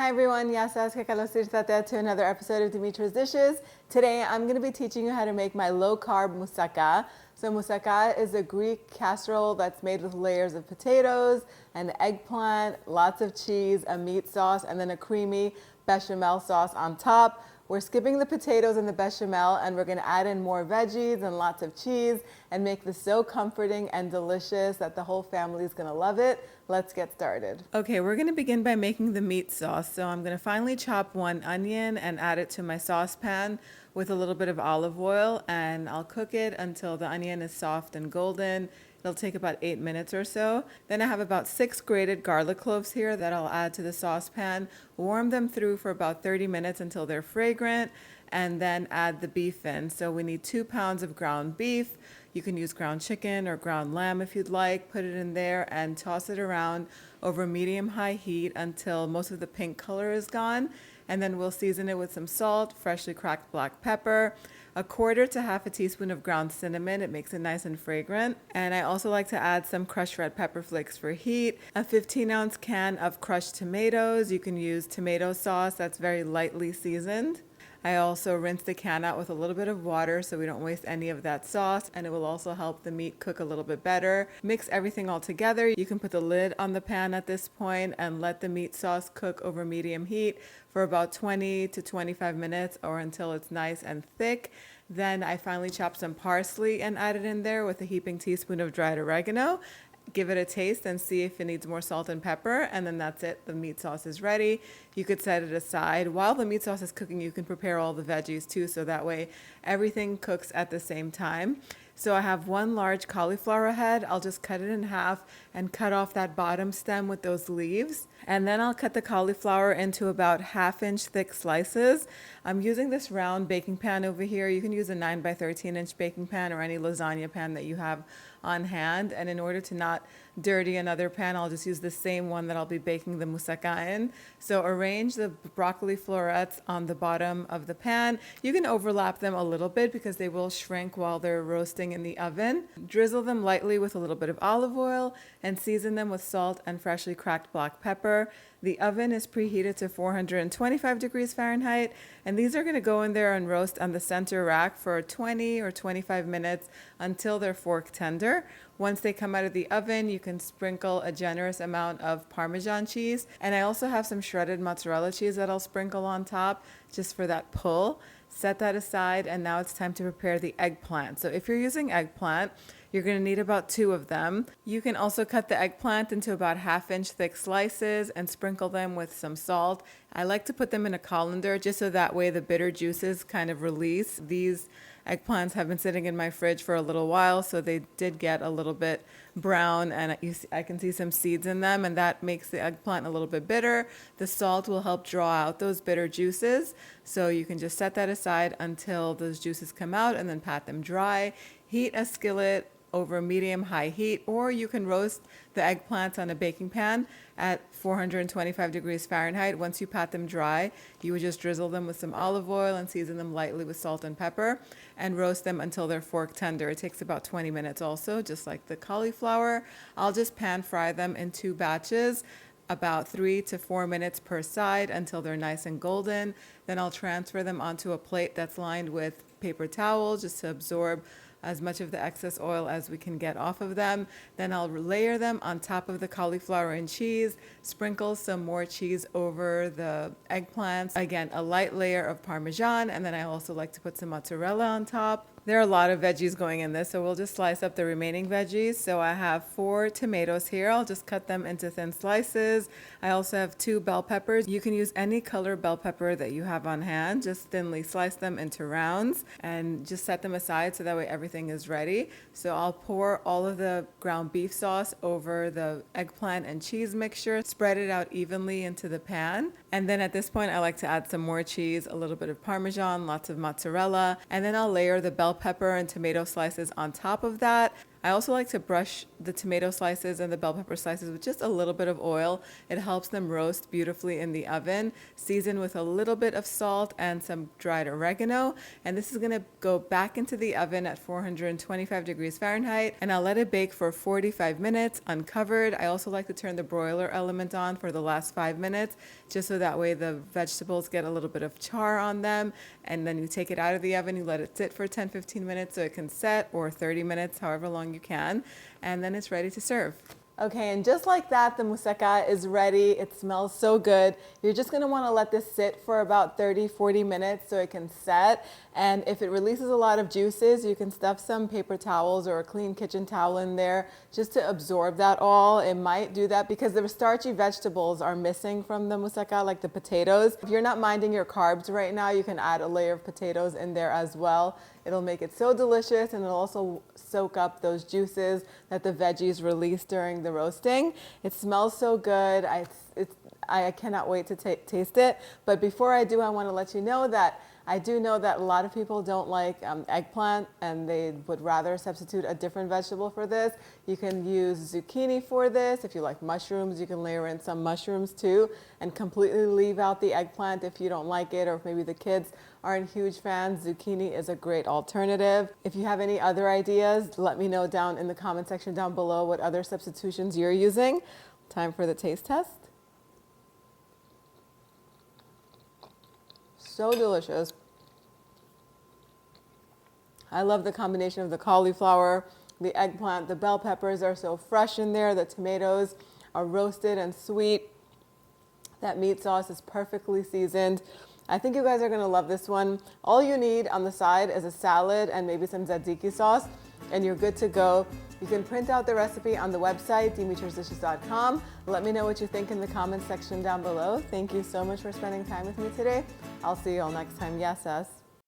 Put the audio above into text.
Hi everyone, yasas que kalosirtate to another episode of Dimitra's Dishes. Today I'm going to be teaching you how to make my low-carb moussaka. So moussaka is a Greek casserole that's made with layers of potatoes, an eggplant, lots of cheese, a meat sauce, and then a creamy bechamel sauce on top. We're skipping the potatoes and the bechamel, and we're going to add in more veggies and lots of cheese and make this so comforting and delicious that the whole family is going to love it. Let's get started. Okay, we're going to begin by making the meat sauce. So I'm going to finely chop one onion and add it to my saucepan with a little bit of olive oil, and I'll cook it until the onion is soft and golden. It'll take about 8 minutes or so. Then I have about 6 grated garlic cloves here that I'll add to the saucepan. Warm them through for about 30 minutes until they're fragrant, and then add the beef in. So we need 2 pounds of ground beef. You can use ground chicken or ground lamb if you'd like. Put it in there and toss it around over medium-high heat until most of the pink color is gone. And then we'll season it with some salt, freshly cracked black pepper, a quarter to half a teaspoon of ground cinnamon. It makes it nice and fragrant. And I also like to add some crushed red pepper flakes for heat, a 15-ounce can of crushed tomatoes. You can use tomato sauce that's very lightly seasoned. I also rinse the can out with a little bit of water so we don't waste any of that sauce, and it will also help the meat cook a little bit better. Mix everything all together. You can put the lid on the pan at this point and let the meat sauce cook over medium heat for about 20 to 25 minutes or until it's nice and thick. Then I finally chop some parsley and add it in there with a heaping teaspoon of dried oregano. Give it a taste and see if it needs more salt and pepper, and then that's it. The meat sauce is ready. You could set it aside. While the meat sauce is cooking, you can prepare all the veggies too, so that way everything cooks at the same time. So I have 1 large cauliflower head. I'll just cut it in half and cut off that bottom stem with those leaves. And then I'll cut the cauliflower into about 1/2-inch thick slices. I'm using this round baking pan over here. You can use a 9 by 13-inch baking pan or any lasagna pan that you have on hand. And in order to not dirty another pan, I'll just use the same one that I'll be baking the moussaka in. So arrange the broccoli florets on the bottom of the pan. You can overlap them a little bit because they will shrink while they're roasting in the oven. Drizzle them lightly with a little bit of olive oil and season them with salt and freshly cracked black pepper. The oven is preheated to 425 degrees Fahrenheit, and these are going to go in there and roast on the center rack for 20 or 25 minutes until they're fork tender. Once they come out of the oven, you can sprinkle a generous amount of Parmesan cheese, and I also have some shredded mozzarella cheese that I'll sprinkle on top just for that pull. Set that aside, and now it's time to prepare the eggplant. So if you're using eggplant, you're going to need about 2 of them. You can also cut the eggplant into about 1/2-inch thick slices and sprinkle them with some salt. I like to put them in a colander just so that way the bitter juices kind of release. These eggplants have been sitting in my fridge for a little while, so they did get a little bit brown, and I can see some seeds in them, and that makes the eggplant a little bit bitter. The salt will help draw out those bitter juices, so you can just set that aside until those juices come out and then pat them dry. Heat a skillet over medium-high heat, or you can roast the eggplants on a baking pan at 425 degrees Fahrenheit. Once you pat them dry, you would just drizzle them with some olive oil and season them lightly with salt and pepper and roast them until they're fork tender. It takes about 20 minutes also, just like the cauliflower. I'll just pan fry them in 2 batches, about 3 to 4 minutes per side until they're nice and golden. Then I'll transfer them onto a plate that's lined with paper towel just to absorb as much of the excess oil as we can get off of them. Then I'll layer them on top of the cauliflower and cheese, sprinkle some more cheese over the eggplants. Again, a light layer of Parmesan, and then I also like to put some mozzarella on top. There are a lot of veggies going in this, so we'll just slice up the remaining veggies. So I have 4 tomatoes here. I'll just cut them into thin slices. I also have 2 bell peppers. You can use any color bell pepper that you have on hand. Just thinly slice them into rounds and just set them aside so that way everything is ready. So I'll pour all of the ground beef sauce over the eggplant and cheese mixture, spread it out evenly into the pan. And then at this point, I like to add some more cheese, a little bit of Parmesan, lots of mozzarella, and then I'll layer the bell pepper and tomato slices on top of that. I also like to brush the tomato slices and the bell pepper slices with just a little bit of oil. It helps them roast beautifully in the oven. Season with a little bit of salt and some dried oregano. And this is going to go back into the oven at 425 degrees Fahrenheit, and I'll let it bake for 45 minutes uncovered. I also like to turn the broiler element on for the last 5 minutes, just so that way the vegetables get a little bit of char on them. And then you take it out of the oven, you let it sit for 10-15 minutes so it can set, or 30 minutes, however long you can, and then it's ready to serve. Okay, and just like that, the moussaka is ready. It smells so good. You're just gonna wanna let this sit for about 30-40 minutes so it can set. And if it releases a lot of juices, you can stuff some paper towels or a clean kitchen towel in there just to absorb that all. It might do that because the starchy vegetables are missing from the moussaka, like the potatoes. If you're not minding your carbs right now, you can add a layer of potatoes in there as well. It'll make it so delicious, and it'll also soak up those juices that the veggies release during the roasting. It smells so good. I cannot wait to taste it. But before I do, I want to let you know that I do know that a lot of people don't like eggplant, and they would rather substitute a different vegetable for this. You can use zucchini for this. If you like mushrooms, you can layer in some mushrooms too, and completely leave out the eggplant if you don't like it, or if maybe the kids aren't huge fans. Zucchini is a great alternative. If you have any other ideas, let me know down in the comment section down below what other substitutions you're using. Time for the taste test. So delicious. I love the combination of the cauliflower, the eggplant, the bell peppers are so fresh in there, the tomatoes are roasted and sweet. That meat sauce is perfectly seasoned. I think you guys are gonna love this one. All you need on the side is a salad and maybe some tzatziki sauce, and you're good to go. You can print out the recipe on the website, dimitrasdishes.com. Let me know what you think in the comments section down below. Thank you so much for spending time with me today. I'll see you all next time. Yes, us.